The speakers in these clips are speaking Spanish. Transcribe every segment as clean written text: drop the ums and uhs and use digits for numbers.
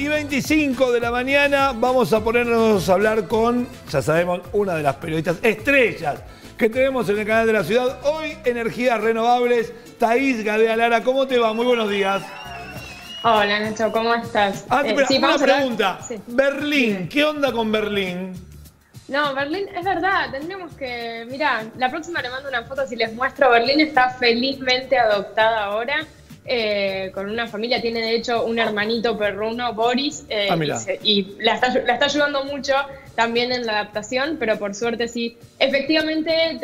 9:25 de la mañana vamos a ponernos a hablar con, ya sabemos, una de las periodistas estrellas que tenemos en el canal de la ciudad. Hoy, energías renovables. Thaís Gadea Lara, ¿cómo te va? Muy buenos días. Hola Nacho, ¿cómo estás? Sí, una pregunta. Sí. Berlín, ¿qué onda con Berlín? No, Berlín, es verdad, tendríamos que... Mirá, la próxima le mando una foto si les muestro. Berlín está felizmente adoptada ahora, con una familia, tiene de hecho un hermanito perruno, Boris, y la está ayudando mucho también en la adaptación, pero por suerte sí, efectivamente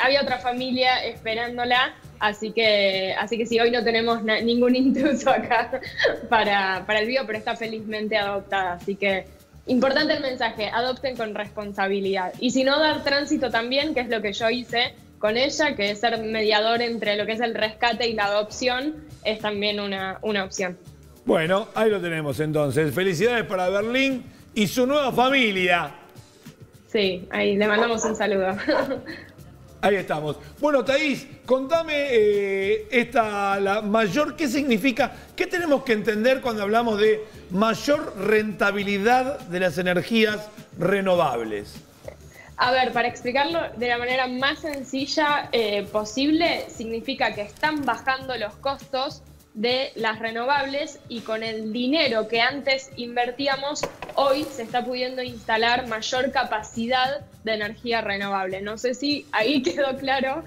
había otra familia esperándola, así que sí, hoy no tenemos ningún intruso acá para el video, pero está felizmente adoptada, así que... Importante el mensaje, adopten con responsabilidad. Y si no, dar tránsito también, que es lo que yo hice con ella, que es ser mediador entre lo que es el rescate y la adopción, es también una opción. Bueno, ahí lo tenemos entonces. Felicidades para Berlín y su nueva familia. Sí, ahí le mandamos un saludo. Ahí estamos. Bueno, Thaís, contame la mayor, ¿qué significa? ¿Qué tenemos que entender cuando hablamos de mayor rentabilidad de las energías renovables? A ver, para explicarlo de la manera más sencilla posible, significa que están bajando los costos de las renovables y con el dinero que antes invertíamos, hoy se está pudiendo instalar mayor capacidad de energía renovable. No sé si ahí quedó claro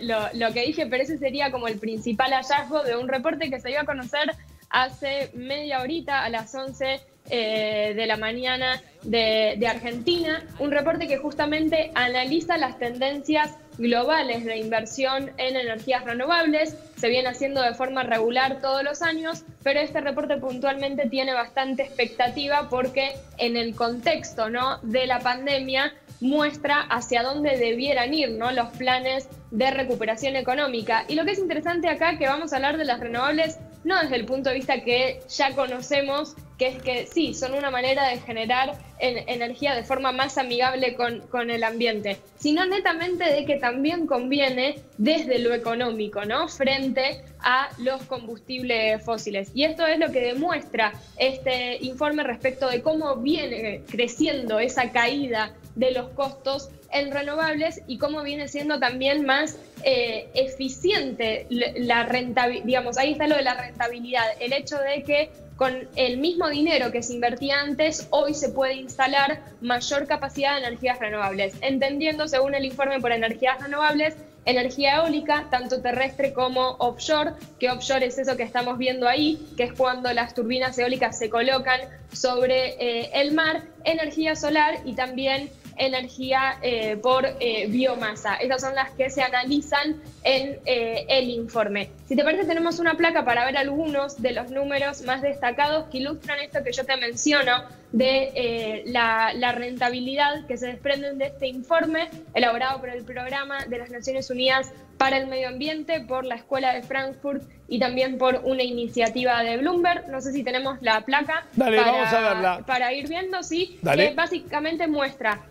lo que dije, pero ese sería como el principal hallazgo de un reporte que se dio a conocer hace media horita a las 11 de la mañana de Argentina, un reporte que justamente analiza las tendencias globales de inversión en energías renovables. Se viene haciendo de forma regular todos los años, pero este reporte puntualmente tiene bastante expectativa porque en el contexto, ¿no?, de la pandemia muestra hacia dónde debieran ir, ¿no?, los planes de recuperación económica. Y lo que es interesante acá, que vamos a hablar de las renovables no desde el punto de vista que ya conocemos, que es que sí, son una manera de generar energía de forma más amigable con el ambiente, sino netamente de que también conviene desde lo económico, ¿no?, frente a los combustibles fósiles. Y esto es lo que demuestra este informe respecto de cómo viene creciendo esa caída de los costos en renovables y cómo viene siendo también más eficiente la rentabilidad. Digamos, ahí está lo de la rentabilidad, el hecho de que con el mismo dinero que se invertía antes, hoy se puede instalar mayor capacidad de energías renovables, entendiendo, según el informe, por energías renovables, energía eólica, tanto terrestre como offshore, que offshore es eso que estamos viendo ahí, que es cuando las turbinas eólicas se colocan sobre el mar, energía solar y también energía por biomasa. Esas son las que se analizan en el informe. Si te parece, tenemos una placa para ver algunos de los números más destacados que ilustran esto que yo te menciono de la rentabilidad que se desprenden de este informe elaborado por el Programa de las Naciones Unidas para el Medio Ambiente, por la Escuela de Frankfurt y también por una iniciativa de Bloomberg. No sé si tenemos la placa. Dale, vamos a verla. Para ir viendo, sí, dale. Que básicamente muestra,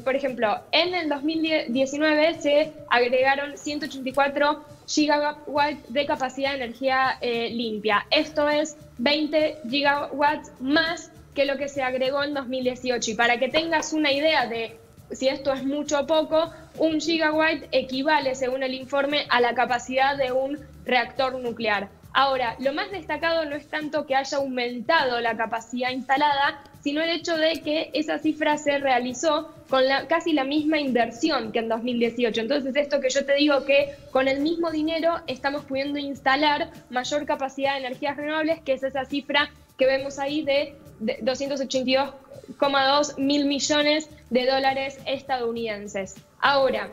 por ejemplo, en el 2019 se agregaron 184 gigawatts de capacidad de energía limpia. Esto es 20 gigawatts más que lo que se agregó en 2018. Y para que tengas una idea de si esto es mucho o poco, un gigawatt equivale, según el informe, a la capacidad de un reactor nuclear. Ahora, lo más destacado no es tanto que haya aumentado la capacidad instalada, sino el hecho de que esa cifra se realizó con casi la misma inversión que en 2018. Entonces, esto que yo te digo, que con el mismo dinero estamos pudiendo instalar mayor capacidad de energías renovables, que es esa cifra que vemos ahí de 282,2 mil millones de dólares estadounidenses. Ahora,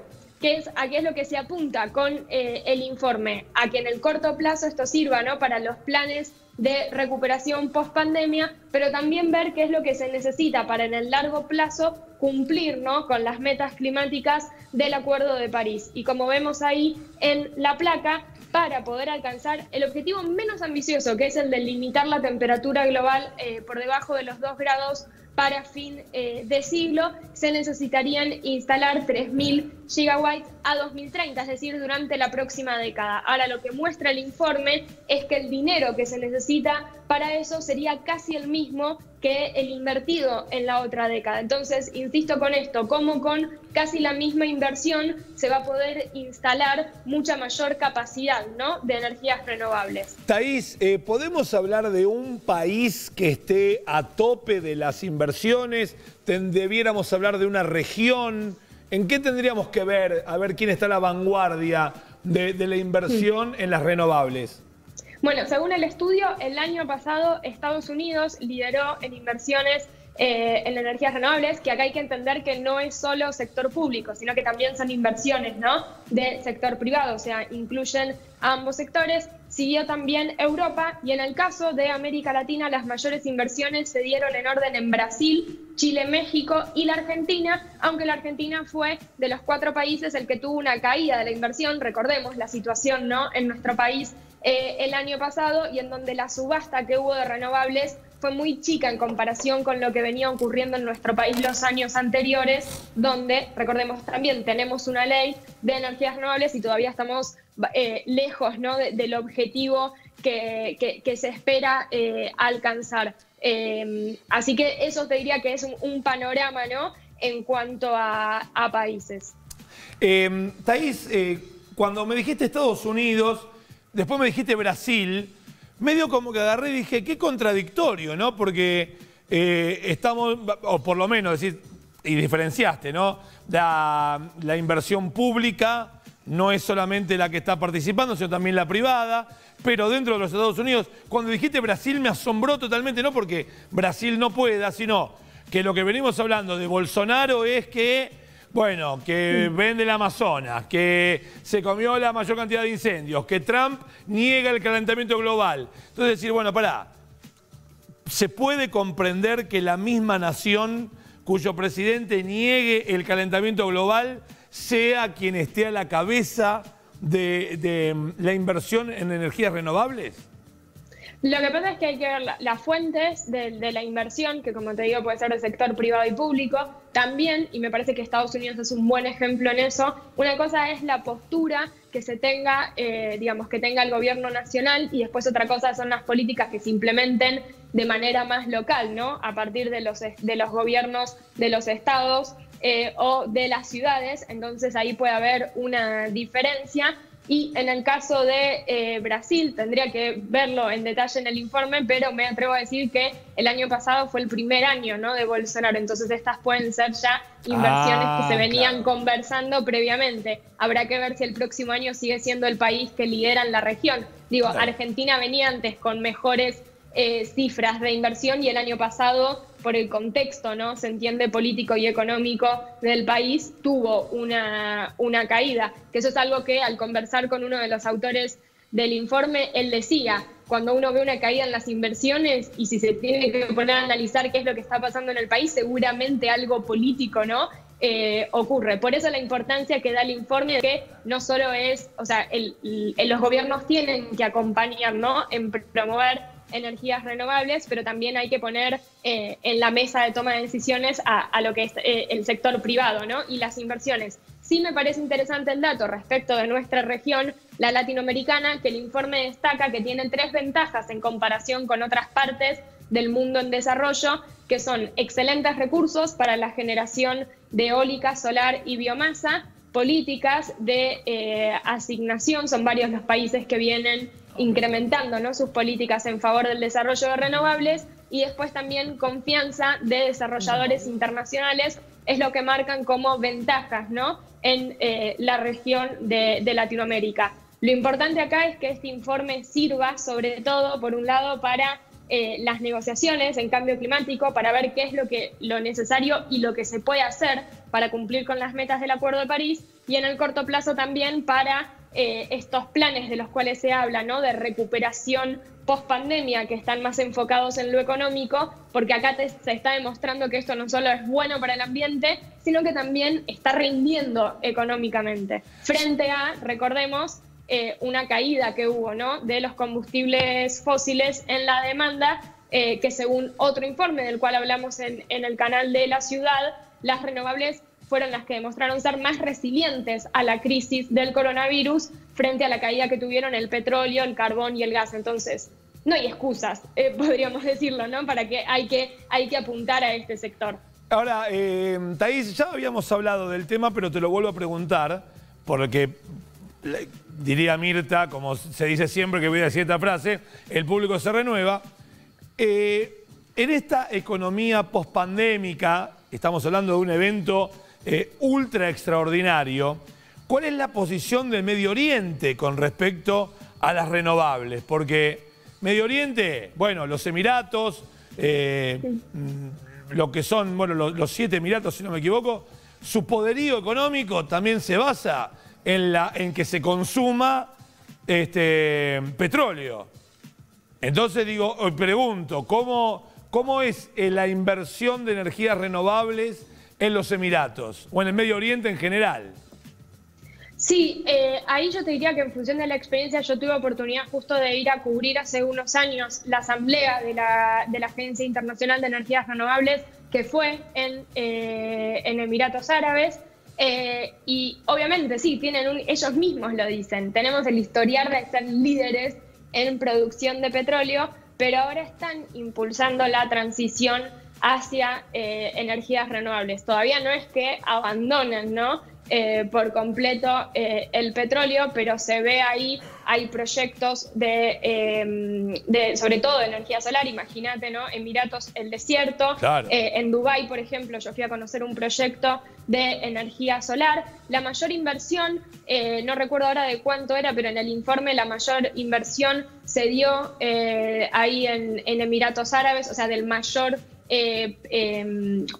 ¿a qué es lo que se apunta con el informe? A que en el corto plazo esto sirva, ¿no?, para los planes de recuperación post-pandemia, pero también ver qué es lo que se necesita para en el largo plazo cumplir, ¿no?, con las metas climáticas del Acuerdo de París. Y como vemos ahí en la placa, para poder alcanzar el objetivo menos ambicioso, que es el de limitar la temperatura global por debajo de los 2 grados para fin de siglo, se necesitarían instalar 3.000 gigawatts a 2030, es decir, durante la próxima década. Ahora, lo que muestra el informe es que el dinero que se necesita para eso sería casi el mismo que el invertido en la otra década. Entonces, insisto con esto, como con casi la misma inversión se va a poder instalar mucha mayor capacidad, ¿no?, de energías renovables. Thaís, ¿podemos hablar de un país que esté a tope de las inversiones? ¿Debiéramos hablar de una región? ¿En qué tendríamos que ver, a ver quién está a la vanguardia de la inversión en las renovables? Bueno, según el estudio, el año pasado Estados Unidos lideró en inversiones en energías renovables, que acá hay que entender que no es solo sector público, sino que también son inversiones, ¿no?, del sector privado, o sea, incluyen a ambos sectores. Siguió también Europa, y en el caso de América Latina las mayores inversiones se dieron en orden en Brasil, Chile, México y la Argentina, aunque la Argentina fue de los 4 países el que tuvo una caída de la inversión. Recordemos la situación, ¿no?, en nuestro país el año pasado, y en donde la subasta que hubo de renovables fue muy chica en comparación con lo que venía ocurriendo en nuestro país los años anteriores, donde, recordemos también, tenemos una ley de energías renovables y todavía estamos lejos, ¿no?, del objetivo que se espera alcanzar. Así que eso te diría que es un panorama, ¿no?, en cuanto a países. Thaís, cuando me dijiste Estados Unidos, después me dijiste Brasil, medio como que agarré y dije, qué contradictorio, ¿no? Porque estamos, o por lo menos, decir, y diferenciaste, ¿no? La inversión pública no es solamente la que está participando, sino también la privada. Pero dentro de los Estados Unidos, cuando dijiste Brasil me asombró totalmente, no porque Brasil no pueda, sino que lo que venimos hablando de Bolsonaro es que, bueno, que vende el Amazonas, que se comió la mayor cantidad de incendios, que Trump niega el calentamiento global. Entonces decir, bueno, pará, ¿se puede comprender que la misma nación cuyo presidente niegue el calentamiento global sea quien esté a la cabeza de la inversión en energías renovables? Lo que pasa es que hay que ver las fuentes de la inversión, que como te digo puede ser del sector privado y público, también, y me parece que Estados Unidos es un buen ejemplo en eso. Una cosa es la postura que se tenga, digamos, que tenga el gobierno nacional, y después otra cosa son las políticas que se implementen de manera más local, ¿no?, a partir de los gobiernos de los estados o de las ciudades. Entonces ahí puede haber una diferencia. Y en el caso de Brasil, tendría que verlo en detalle en el informe, pero me atrevo a decir que el año pasado fue el primer año, ¿no?, de Bolsonaro. Entonces estas pueden ser ya inversiones que se venían conversando previamente. Habrá que ver si el próximo año sigue siendo el país que lidera en la región. Digo, Argentina venía antes con mejores cifras de inversión, y el año pasado, por el contexto, ¿no?, se entiende, político y económico del país, tuvo una caída. Que eso es algo que, al conversar con uno de los autores del informe, él decía, cuando uno ve una caída en las inversiones y si se tiene que poner a analizar qué es lo que está pasando en el país, seguramente algo político, ¿no?, ocurre. Por eso la importancia que da el informe, que no solo es, o sea, los gobiernos tienen que acompañar, ¿no?, en promover energías renovables, pero también hay que poner en la mesa de toma de decisiones a lo que es el sector privado, ¿no?, y las inversiones. Sí me parece interesante el dato respecto de nuestra región, la latinoamericana, que el informe destaca que tiene 3 ventajas en comparación con otras partes del mundo en desarrollo, que son excelentes recursos para la generación de eólica, solar y biomasa, políticas de asignación, son varios los países que vienen incrementando, ¿no?, sus políticas en favor del desarrollo de renovables, y después también confianza de desarrolladores internacionales, es lo que marcan como ventajas, ¿no?, en la región de Latinoamérica. Lo importante acá es que este informe sirva sobre todo, por un lado, para las negociaciones en cambio climático, para ver qué es lo necesario y lo que se puede hacer para cumplir con las metas del Acuerdo de París, y en el corto plazo también para estos planes de los cuales se habla, ¿no?, de recuperación post-pandemia, que están más enfocados en lo económico, porque acá se está demostrando que esto no solo es bueno para el ambiente, sino que también está rindiendo económicamente. Frente a, recordemos, una caída que hubo, ¿no?, de los combustibles fósiles en la demanda, que según otro informe del cual hablamos en el canal de La Ciudad, las renovables fueron las que demostraron ser más resilientes a la crisis del coronavirus frente a la caída que tuvieron el petróleo, el carbón y el gas. Entonces, no hay excusas, podríamos decirlo, ¿no? Para que hay que apuntar a este sector. Ahora, Thaís, ya habíamos hablado del tema, pero te lo vuelvo a preguntar, porque diría Mirta, como se dice siempre que voy a decir esta frase, el público se renueva. En esta economía pospandémica, estamos hablando de un evento ultra extraordinario, ¿cuál es la posición del Medio Oriente con respecto a las renovables? Porque Medio Oriente, bueno, los Emiratos, lo que son, bueno, los 7 Emiratos, si no me equivoco, su poderío económico también se basa en que se consuma petróleo. Entonces digo, pregunto, ¿cómo es la inversión de energías renovables en los Emiratos o en el Medio Oriente en general? Sí, ahí yo te diría que en función de la experiencia yo tuve oportunidad justo de ir a cubrir hace unos años la asamblea de la Agencia Internacional de Energías Renovables, que fue en Emiratos Árabes. Y obviamente sí, ellos mismos lo dicen, tenemos el historial de ser líderes en producción de petróleo, pero ahora están impulsando la transición hacia energías renovables. Todavía no es que abandonen, ¿no? Por completo el petróleo, pero se ve ahí, hay proyectos sobre todo de energía solar. Imagínate, ¿no? Emiratos, el desierto. Claro. En Dubái, por ejemplo, yo fui a conocer un proyecto de energía solar. La mayor inversión, no recuerdo ahora de cuánto era, pero en el informe la mayor inversión se dio ahí en Emiratos Árabes, o sea, del mayor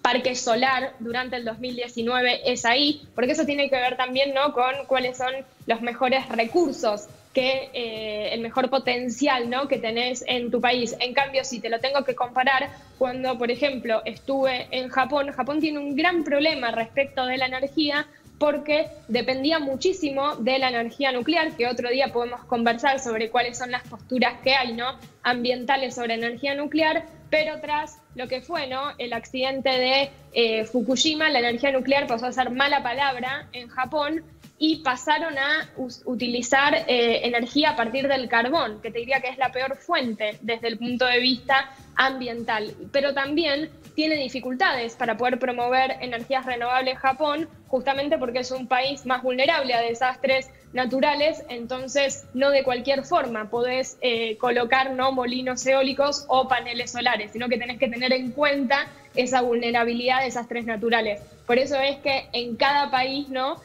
parque solar durante el 2019 es ahí, porque eso tiene que ver también, ¿no? Con cuáles son los mejores recursos, el mejor potencial, ¿no? Que tenés en tu país. En cambio, si te lo tengo que comparar, cuando, por ejemplo, estuve en Japón, Japón tiene un gran problema respecto de la energía, porque dependía muchísimo de la energía nuclear, que otro día podemos conversar sobre cuáles son las posturas que hay, ¿no? Ambientales sobre energía nuclear, pero tras lo que fue, ¿no? El accidente de Fukushima, la energía nuclear pasó a ser mala palabra en Japón y pasaron a utilizar energía a partir del carbón, que te diría que es la peor fuente desde el punto de vista ambiental, pero también tiene dificultades para poder promover energías renovables Japón, justamente porque es un país más vulnerable a desastres naturales. Entonces no de cualquier forma podés colocar, ¿no? Molinos eólicos o paneles solares, sino que tenés que tener en cuenta esa vulnerabilidad de desastres naturales. Por eso es que en cada país, ¿no?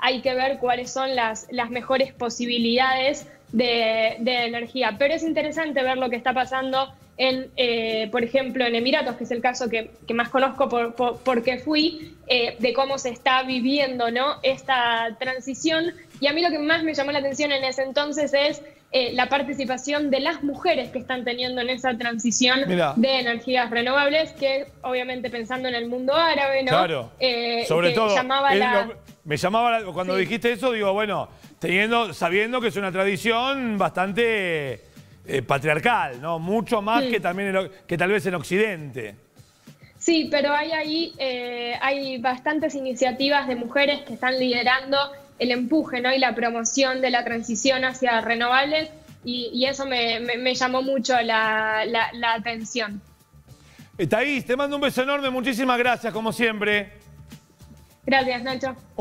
Hay que ver cuáles son las mejores posibilidades de energía. Pero es interesante ver lo que está pasando por ejemplo, en Emiratos, que es el caso que más conozco porque fui, de cómo se está viviendo, ¿no? Esta transición. Y a mí lo que más me llamó la atención en ese entonces es la participación de las mujeres que están teniendo en esa transición de energías renovables, que obviamente pensando en el mundo árabe, ¿no? Claro, sobre todo, me llamaba, cuando sí. dijiste eso, digo, bueno, sabiendo que es una tradición bastante patriarcal, ¿no? Mucho más que también que tal vez en Occidente. Sí, pero hay bastantes iniciativas de mujeres que están liderando el empuje, ¿no? Y la promoción de la transición hacia renovables, y eso me llamó mucho la atención. Thaís, te mando un beso enorme, muchísimas gracias, como siempre. Gracias, Nacho.